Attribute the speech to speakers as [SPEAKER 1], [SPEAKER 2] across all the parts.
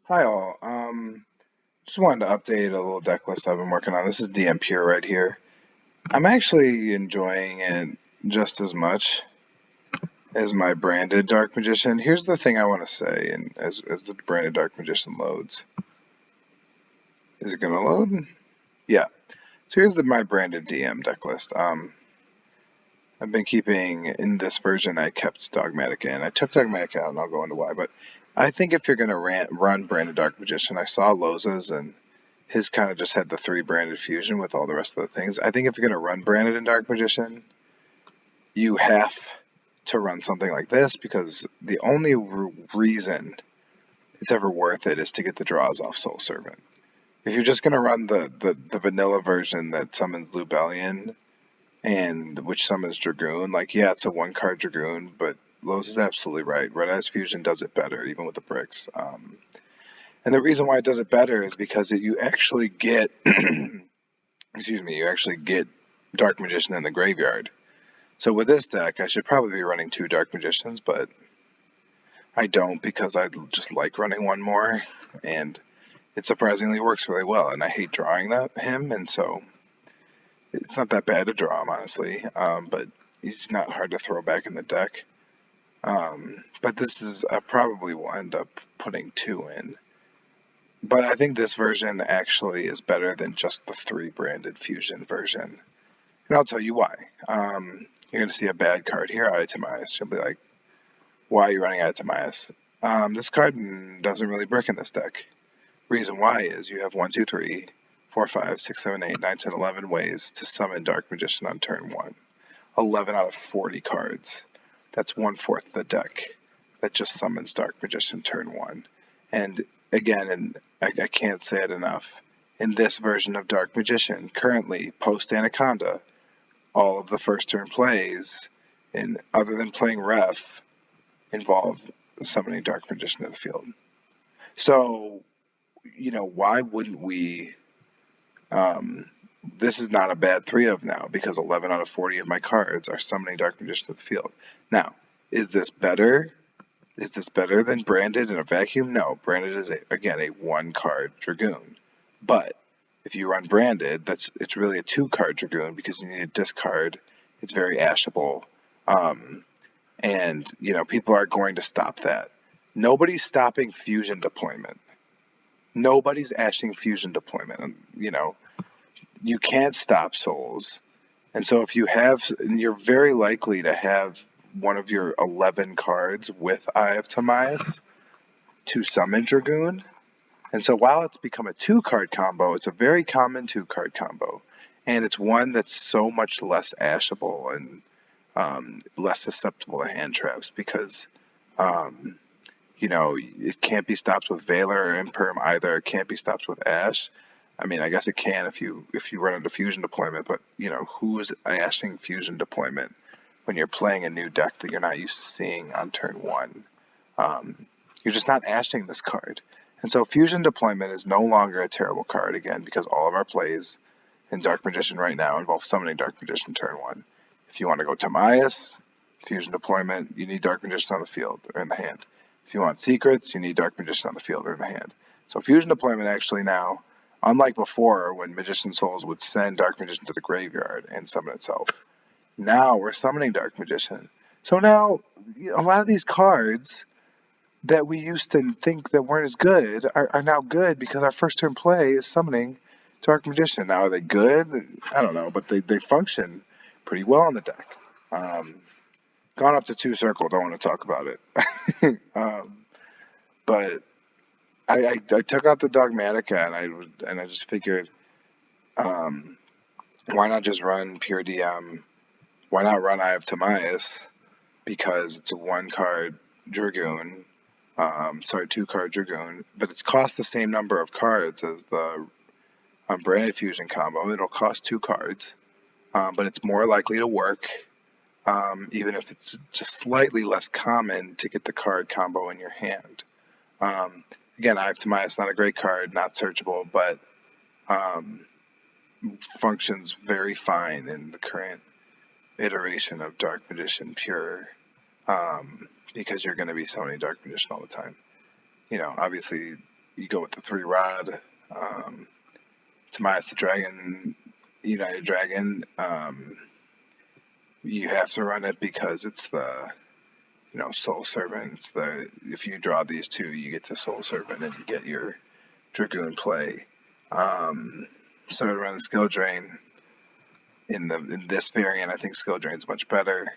[SPEAKER 1] Hi all. Just wanted to update a little deck list I've been working on. This is DM Pure right here. I'm actually enjoying it just as much as my branded Dark Magician. Here's the thing I want to say, and as the branded Dark Magician loads, is it gonna load? Yeah. So here's my branded DM deck list. I've been keeping in this version. I kept Dogmatic in. I took Dogmatic out, and I'll go into why. But I think if you're gonna run branded Dark Magician, I saw Loza's and his kind of just had the three branded fusion with all the rest of the things. I think if you're going to run branded in Dark Magician, you have to run something like this because the only reason it's ever worth it is to get the draws off Soul Servant. If you're just going to run the vanilla version that summons Lubellion and which summons Dragoon, like, yeah, it's a one card Dragoon, but Lowe's is absolutely right. Red Eyes Fusion does it better, even with the bricks. And the reason why it does it better is because you actually get excuse me, you actually get Dark Magician in the graveyard. So with this deck, I should probably be running two Dark Magicians, but I don't because I just like running one more, and it surprisingly works really well. And I hate drawing him, and so it's not that bad to draw him, honestly. But he's not hard to throw back in the deck. But this is I probably will end up putting two in. But I think this version actually is better than just the three branded fusion version. And I'll tell you why. You're going to see a bad card here, Eye Timaeus. You'll be like, why are you running Eye Timaeus? This card doesn't really brick in this deck. Reason why is you have 1, 2, 3, 4, 5, 6, 7, 8, 9, 10, 11 ways to summon Dark Magician on turn 1. 11 out of 40 cards. That's 1/4 of the deck that just summons Dark Magician turn 1. And again, and I can't say it enough, in this version of Dark Magician, currently, post Anaconda, all of the first turn plays, and other than playing ref, involve summoning Dark Magician to the field. So, why wouldn't we? This is not a bad 3 of now because 11 out of 40 of my cards are summoning Dark Magician to the field. Now, is this better? Is this better than branded in a vacuum? No, branded is again a 1-card Dragoon. But if you run branded, it's really a 2-card Dragoon because you need a discard. It's very ashable, and people are going to stop that. Nobody's stopping fusion deployment. Nobody's ashing fusion deployment. You can't stop souls, and so if you have, and you're very likely to have one of your 11 cards with Eye of Timaeus to summon Dragoon. And so while it's become a 2-card combo, it's a very common 2-card combo. And it's one that's so much less ashable and less susceptible to hand traps because, it can't be stopped with Valor or Imperm either. It can't be stopped with Ash. I mean, I guess it can if you run into Fusion Deployment, but, who's ashing Fusion Deployment when you're playing a new deck that you're not used to seeing on turn 1? You're just not ashing this card. And so Fusion Deployment is no longer a terrible card, again, because all of our plays in Dark Magician right now involve summoning Dark Magician turn 1. If you want to go Timaeus, Fusion Deployment, you need Dark Magician on the field or in the hand. If you want Secrets, you need Dark Magician on the field or in the hand. So Fusion Deployment actually now, unlike before when Magician Souls would send Dark Magician to the graveyard and summon itself, now we're summoning Dark Magician. So now a lot of these cards that we used to think that weren't as good are now good because our first turn play is summoning Dark Magician. Now, are they good? I don't know, but they function pretty well in the deck. Gone up to 2 circle, don't want to talk about it. But I took out the Dogmatica and I just figured, why not just run pure DM? Why not run Eye of Timaeus? Because it's a 1-card Dragoon. 2-card Dragoon, but it's cost the same number of cards as the branded fusion combo. It'll cost 2 cards, but it's more likely to work, even if it's just slightly less common to get the card combo in your hand. Again, Eye of Timaeus, not a great card, not searchable, but functions very fine in the current iteration of Dark Magician Pure. Because you're going to be summoning Dark Magician all the time. Obviously, you go with the 3 rod. Timaeus the Dragon, United Dragon. You have to run it because it's the Soul Servant. It's if you draw these two, you get the Soul Servant and you get your Dragoon play. So to run the Skill Drain in this variant, I think Skill Drain's much better.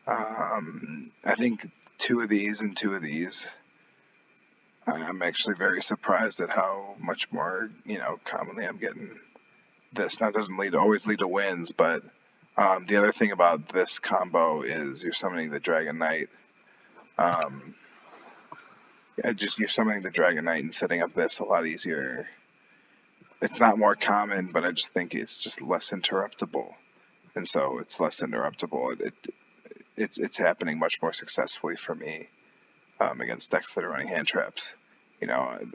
[SPEAKER 1] I think 2 of these and 2 of these. I'm actually very surprised at how much more commonly I'm getting this. Now it doesn't always lead to wins, but the other thing about this combo is you're summoning the Dragon Knight. You're summoning the Dragon Knight and setting up this a lot easier. It's not more common, but I just think it's just less interruptible, and so it's less interruptible. It's happening much more successfully for me against decks that are running hand traps.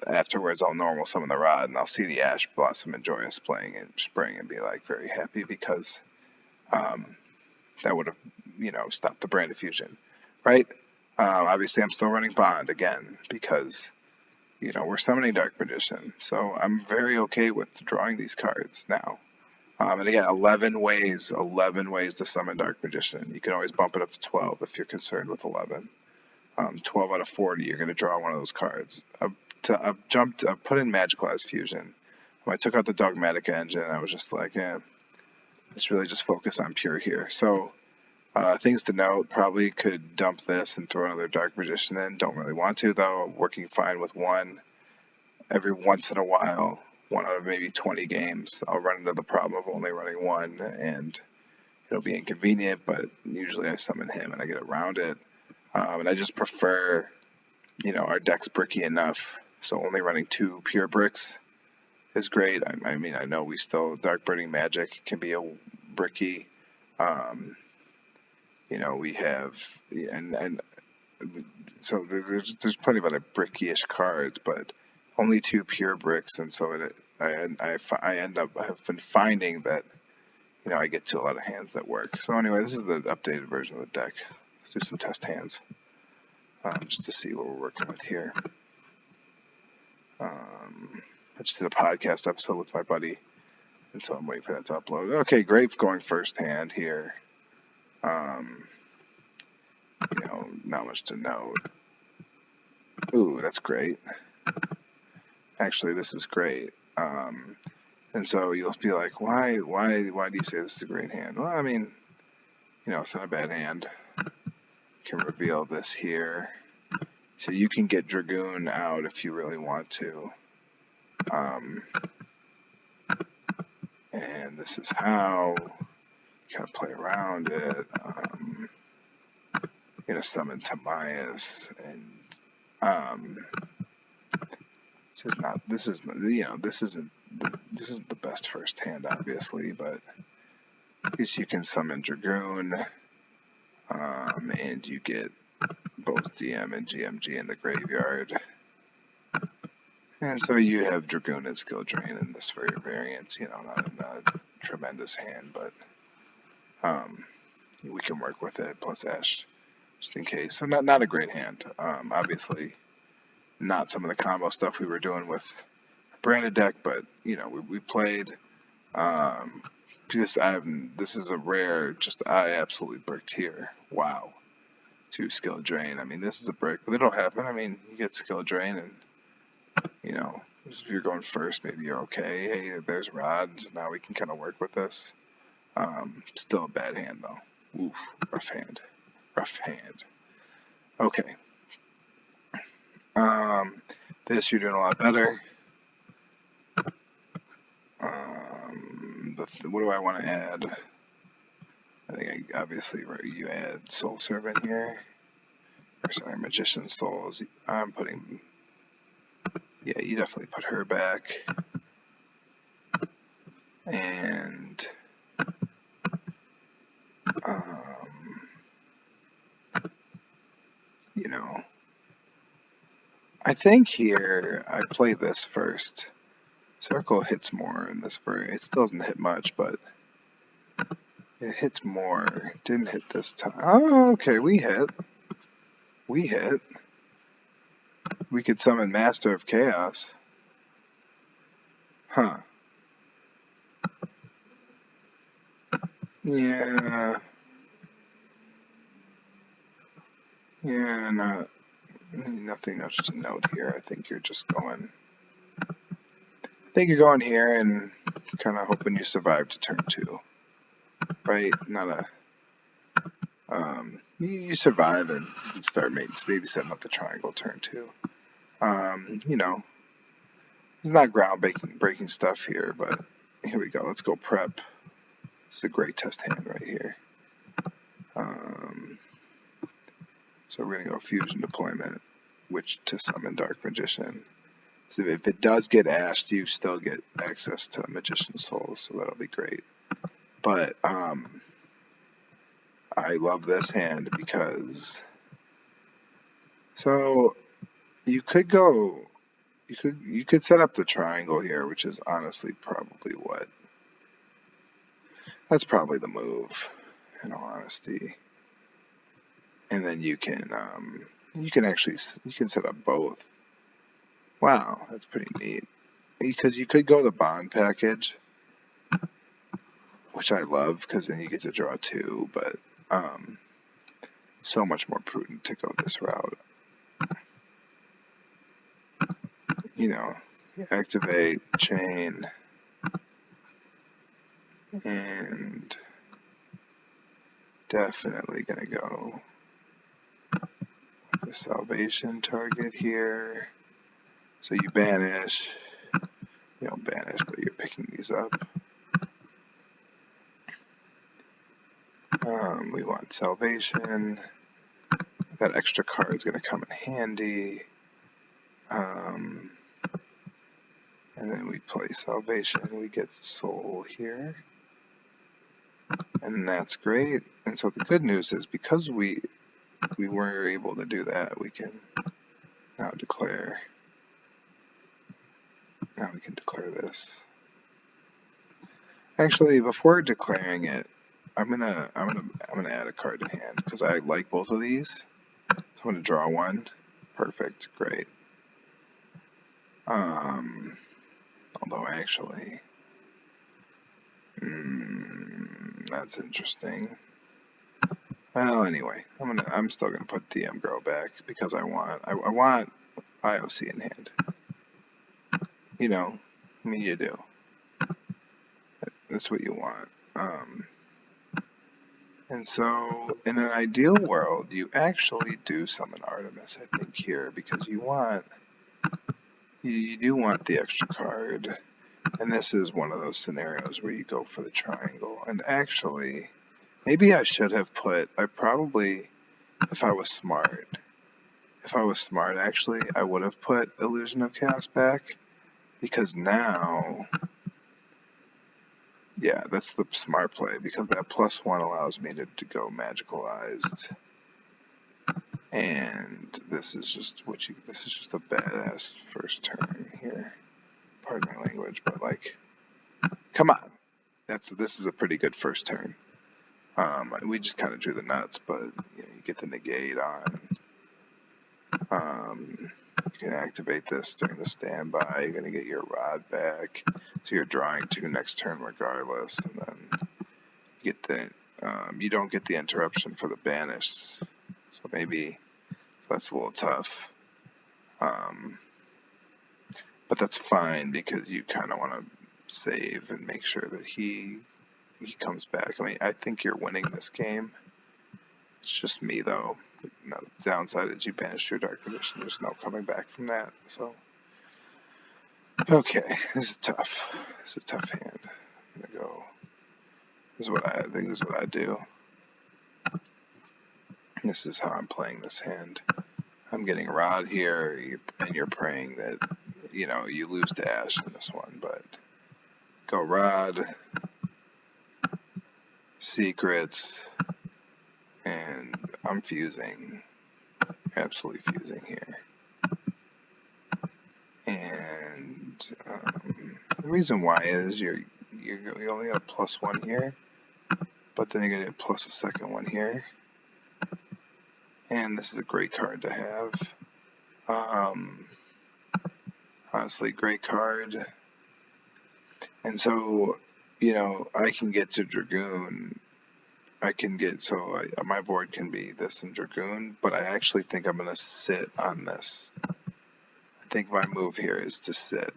[SPEAKER 1] Afterwards I'll normal summon the rod and I'll see the Ash Blossom and Joyous playing in spring and be like very happy because that would have stopped the Brand of Fusion, right? Obviously I'm still running Bond again because we're summoning Dark Magician, so I'm very okay with drawing these cards now. And again, 11 ways to summon Dark Magician. You can always bump it up to 12 if you're concerned with 11. 12 out of 40, you're going to draw one of those cards. I've put in Magicalized Fusion. When I took out the Dogmatica engine, I was just like, let's really just focus on pure here. So, things to note, probably could dump this and throw another Dark Magician in. Don't really want to, though. Working fine with one. Every once in a while, 1 out of maybe 20 games, I'll run into the problem of only running one, and it'll be inconvenient, but usually I summon him and I get around it. And I just prefer, our deck's bricky enough, so only running 2 pure bricks is great. I mean, I know we still, Dark Burning Magic can be a bricky. We have, and so there's plenty of other bricky-ish cards, but only 2 pure bricks, and so I end up, I have been finding that, I get to a lot of hands that work. So anyway, this is the updated version of the deck. Let's do some test hands, just to see what we're working with here. I just did a podcast episode with my buddy, and so I'm waiting for that to upload. Okay, Grave going first hand here. Not much to note. Ooh, that's great. Actually, this is great. And so you'll be like, why do you say this is a great hand? Well, I mean, it's not a bad hand. Can reveal this here. So you can get Dragoon out if you really want to. And this is how you kind of play around it. Gonna summon Timaeus, and this isn't the best first hand, obviously, but at least you can summon Dragoon, and you get both DM and GMG in the graveyard. And so you have Dragoon and Skill Drain in this variant, not a tremendous hand, but we can work with it, plus Ash, just in case. So not a great hand. Obviously, not some of the combo stuff we were doing with a branded deck, but, we played. This is a rare, I absolutely bricked here. Wow. 2 Skill Drain. I mean, this is a brick, but it'll happen. I mean, you get Skill Drain, and, if you're going first, maybe you're okay. Hey, there's Rod, so now we can kind of work with this. Still a bad hand, though. Oof, rough hand. Okay. This you're doing a lot better. What do I want to add? I think obviously you add Soul Servant here. Or sorry, Magician Souls. I'm putting. Yeah, you definitely put her back. And I think here I play this first. Circle hits more in this variant. It still doesn't hit much, but it hits more. Didn't hit this time. Oh, okay, we hit. We could summon Master of Chaos. Huh. Yeah. Yeah, nothing much to note here. I think you're just going. I think you're going here and kind of hoping you survive to turn 2, right? Not a. You survive and you start maybe setting up the triangle turn 2. You know, it's not breaking stuff here, but here we go. Let's go prep. It's a great test hand right here. So we're gonna go fusion deployment, which to summon Dark Magician. So if it does get ashed, you still get access to Magician's Soul, so that'll be great. But I love this hand because so you could go you could set up the triangle here, which is honestly that's probably the move, in all honesty. And then you can set up both. Wow, that's pretty neat. Because you could go the bond package, which I love because then you get to draw 2, but so much more prudent to go this route. You know, activate, chain, and definitely gonna go with the salvation target here. So you banish, you don't banish, but you're picking these up. We want salvation. That extra card is gonna come in handy. And then we play salvation, we get soul here. And that's great. And so the good news is because we were able to do that, we can now declare. Now we can declare this. Actually, before declaring it, I'm gonna add a card to hand because I like both of these. So I'm gonna draw one. Perfect, great. Although actually, that's interesting. Well, anyway, I'm still gonna put DM Grow back because I want IOC in hand. You know, I mean you do. That's what you want. And so, in an ideal world, you actually do summon Artemis, I think, here, because you do want the extra card. And this is one of those scenarios where you go for the triangle. And actually, maybe I should have if I was smart, actually, I would have put Illusion of Chaos back, because now, yeah, that's the smart play, because that +1 allows me to go magicalized. And this is just a badass first turn here. Pardon my language, but like, come on. This is a pretty good first turn. We just kind of drew the nuts, but you get the negate on. You can activate this during the standby. You're going to get your rod back, so you're drawing 2 next turn regardless, and then you don't get the interruption for the banish. So maybe that's a little tough. But that's fine because you kind of want to save and make sure that he comes back. I mean, I think you're winning this game. It's just me, though. No, the downside is you banish your Dark Magician. There's no coming back from that. So, okay, this is tough. This is a tough hand. I'm gonna go. This is what I do. This is how I'm playing this hand. I'm getting Rod here, and you're praying that you lose to Ash in this one, but go Rod, Secrets, and I'm fusing, absolutely fusing here. And the reason why is you only got a +1 here, but then you're gonna get plus a second one here. And this is a great card to have. Honestly, great card. And so, I can get to Dragoon. My board can be this and Dragoon, but I actually think I'm going to sit on this. I think my move here is to sit.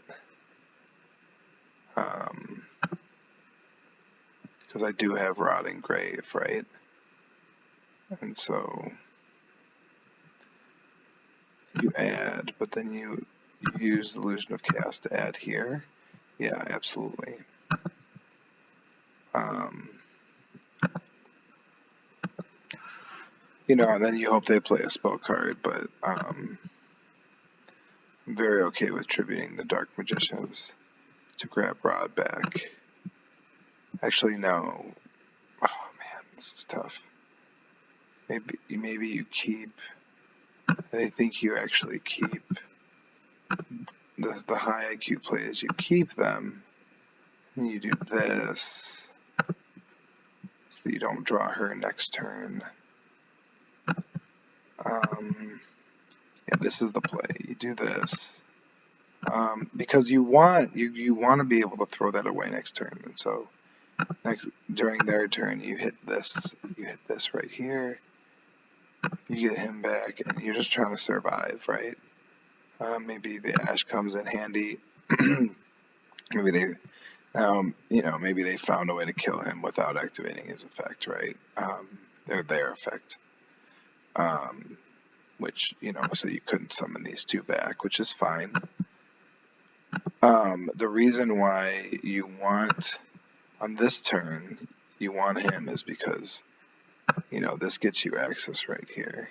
[SPEAKER 1] Because I do have Rotting Grave, right? And so you add, but then you use Illusion of Chaos to add here. Yeah, absolutely. And then you hope they play a spell card, but I'm very okay with tributing the Dark Magicians to grab Rod back. Actually, no. Oh man, this is tough. Maybe you keep. I think you actually keep the high IQ plays. You keep them, and you do this, so that you don't draw her next turn. Yeah, this is the play. You do this. Because you want to be able to throw that away next turn, and so during their turn you hit this right here, you get him back, and you're just trying to survive, right? Maybe the ash comes in handy. Maybe they found a way to kill him without activating his effect, right? Their effect, which so you couldn't summon these two back, which is fine. The reason why you want on this turn you want him is because this gets you access right here.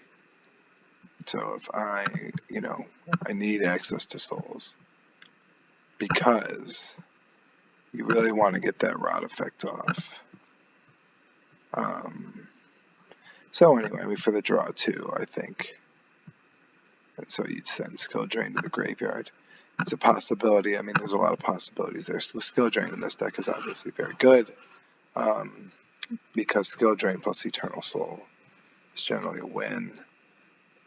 [SPEAKER 1] So if I need access to souls because you really want to get that rot effect off. So anyway, for the draw 2, I think. And so you'd send Skill Drain to the graveyard. It's a possibility. I mean, there's a lot of possibilities there. So Skill Drain in this deck is obviously very good because Skill Drain plus Eternal Soul is generally a win.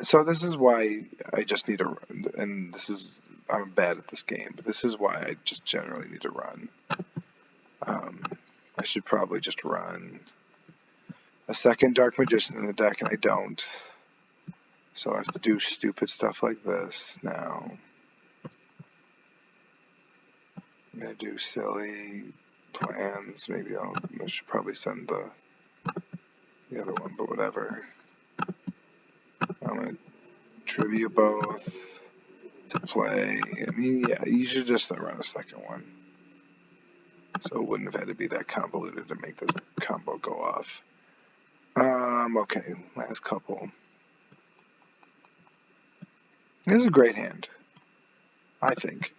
[SPEAKER 1] So this is why I just need to, and I'm bad at this game, but this is why I just generally need to run. I should probably just run a second Dark Magician in the deck, and I don't. So I have to do stupid stuff like this now. I'm going to do silly plans. Maybe I should probably send the other one, but whatever. I'm going to tribute both to play. I mean, yeah, you should just run a second one. So it wouldn't have had to be that convoluted to make this combo go off. Okay, last couple. This is a great hand, I think.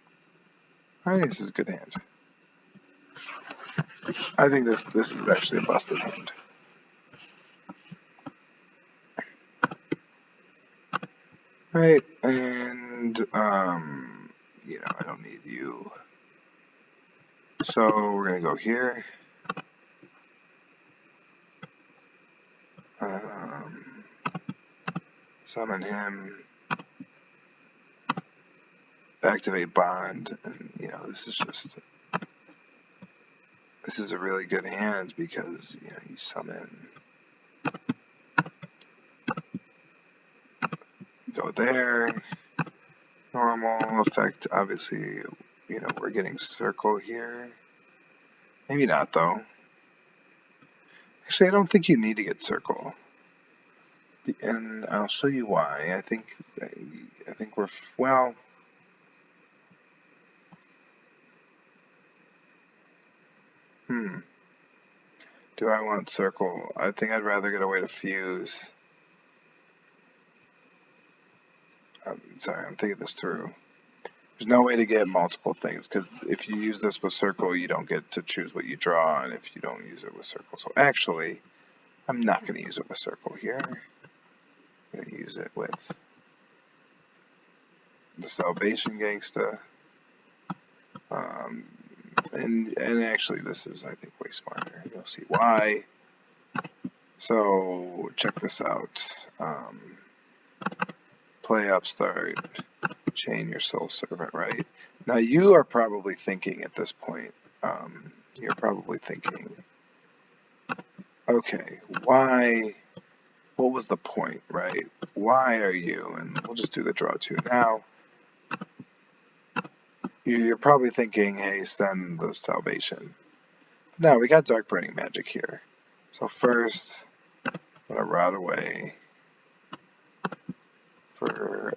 [SPEAKER 1] I think this is a good hand. I think this is actually a busted hand. Right, and I don't need you. So we're gonna go here. Summon him. Activate Bond, and this is a really good hand because you summon, go there, normal effect. Obviously, we're getting circle here. Maybe not though. Actually, I don't think you need to get circle, and I'll show you why. I think we're well. Do I want circle? I think I'd rather get away to fuse. I'm sorry, I'm thinking this through. There's no way to get multiple things, because if you use this with circle, you don't get to choose what you draw, and if you don't use it with circle. So actually, I'm not going to use it with circle here. I'm going to use it with the Salvation Gangsta. And actually, this is, I think, way smarter. You'll see why. So check this out. Play Upstart. Chain your Soul Servant, right? Now you are probably thinking at this point, you're probably thinking, okay, why? What was the point, right? Why are you? And we'll just do the draw 2 now. You're probably thinking, hey, send the salvation. No, we got dark burning magic here. So first, I'm going to route away for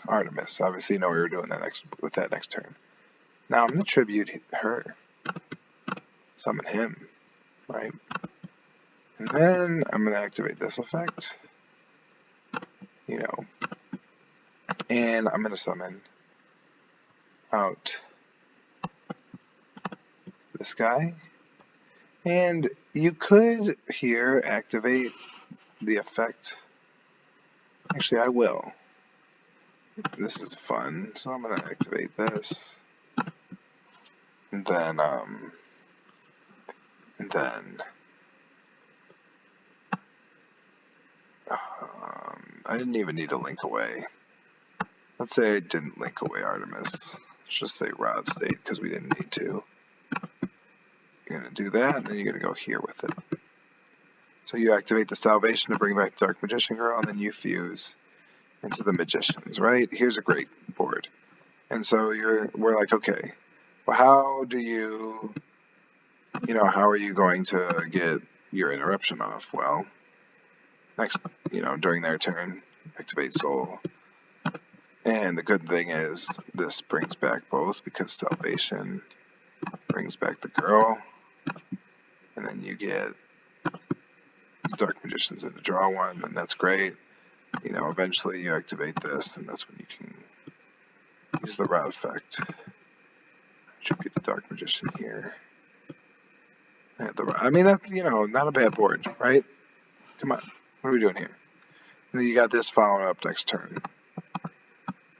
[SPEAKER 1] Artemis. Obviously, you know we were doing that with that next turn. Now I'm going to tribute her. Summon him, right? And then I'm going to activate this effect. And I'm going to summon out this guy. And you could here activate the effect. Actually, I will. This is fun, so I'm going to activate this. And then I didn't even need to link away. Let's say I didn't link away Artemis. Let's just say rod state because we didn't need to. You're going to do that, and then you're going to go here with it. So you activate the salvation to bring back the Dark Magician Girl, and then you fuse into the Magicians, right? Here's a great board. And so we're like, okay, well, how are you going to get your interruption off? Well, next, during their turn, activate Soul. And the good thing is this brings back both because salvation brings back the girl, and then you get Dark Magicians in the draw 1, and that's great. Eventually you activate this, and that's when you can use the route effect. Tribute the Dark Magician here. I mean, that's, not a bad board, right? Come on, what are we doing here? And then you got this following up next turn.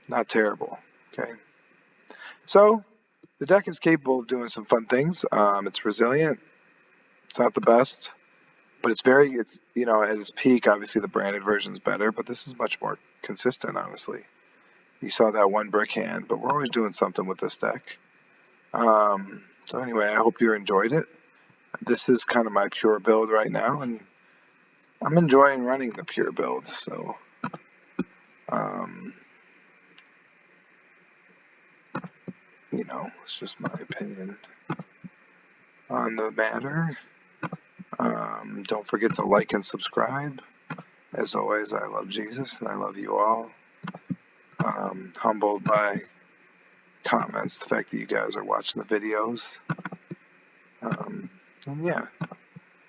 [SPEAKER 1] Not terrible, okay? So, the deck is capable of doing some fun things. It's resilient. It's not the best. But it's at its peak, obviously the branded version's better, but this is much more consistent, honestly. You saw that one brick hand, but we're always doing something with this deck. So anyway, I hope you enjoyed it. This is kind of my pure build right now, and I'm enjoying running the pure build, so it's just my opinion on the matter. Don't forget to like and subscribe. As always, I love Jesus and I love you all. Humbled by comments, the fact that you guys are watching the videos. And yeah,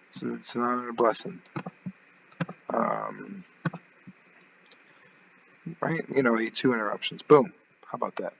[SPEAKER 1] it's an honor and a blessing. Right? 2 interruptions. Boom. How about that?